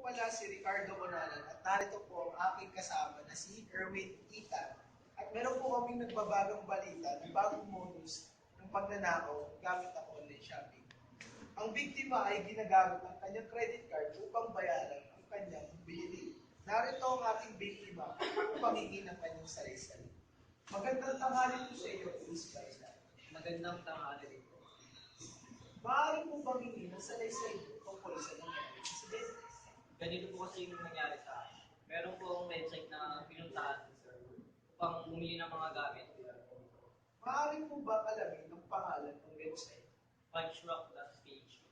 pala si Ricardo Bonalan at narito po ang aking kasama na si Erwin Ita. At meron po kaming nagbabagang balita ng bagong modus ng pagnanakaw gamit ang online shopping. Ang biktima ay ginagamit ang kanyang credit card upang bayaran ang kanyang binili. Narito ang ating biktima upang hingin ang kanyang salaysay. Magandang tanghali po sa iyo, Miss Baisa. Magandang tanghali rin po. Maaari po bang hingin ang salaysay tungkol sa nangyari incident? Ganito po kasi yung nangyari sa akin. Meron po akong website na pinuntahan upang bumili ng mga gamit. Maaari po ba alamin ang pangalan ng website? Punchrock.page.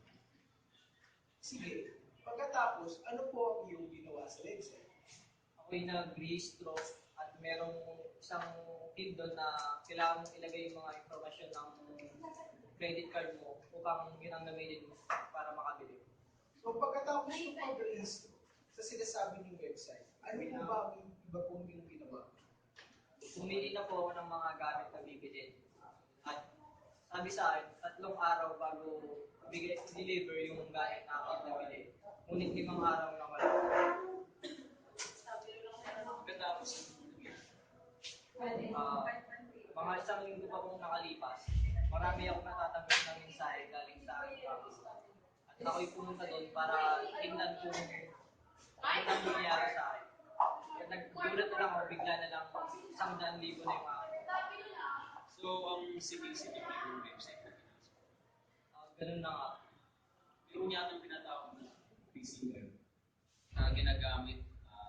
Sige, pagkatapos, ano po ang iyong ginawa sa website? Ako'y nag-rehistro at merong isang field doon na kailangan mong ilagay yung mga informasyon ng credit card mo upang yun ang namili mo para makabili. So pagkatapos ng pag-rehistro sa sinasabi ng website, ano po ba ang iba pong iyong ginawa? Pumili na po ako ng mga gamit na bibili. At sabi sa akin, 3 araw bago deliver yung gamit na aking nabili. Ngunit 5 araw na wala. Pagkatapos Mga 1 linggo pa pong nakalipas, marami akong natatanggap ng mensahe galing sa aking bank. At ako'y pumunta doon para tingnan kung ano nangyayari sa akin. At nagdulat na lang ako, bigla na lang 100,000 na yung akin. So, ang sinisip yung website na ginasok. Ganun na nga. Meron yata ang pinatawag na receiver na ginagamit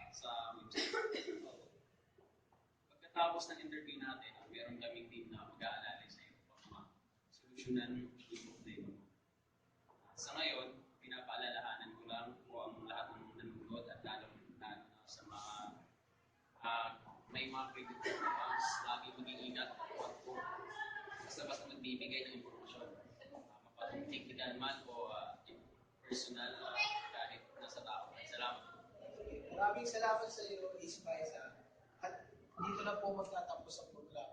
sa website. Pagkatapos ng interview natin, meron kaming team na mag-aalalay sa iyo para ma-solusyonan yung problema mo. Sa ngayon, pinapaalalahanan ko lang po ang lahat ng nanonood at lalo na sa mga may mga credit card accounts, lagi mag-iingat at huwag po basta-basta magbibigay ng impormasyon. Mapag-technical man o personal kahit nasa tao. Salamat. Maraming salamat sa iyo, Miss Baisa. At dito na po magtatapos ang programa.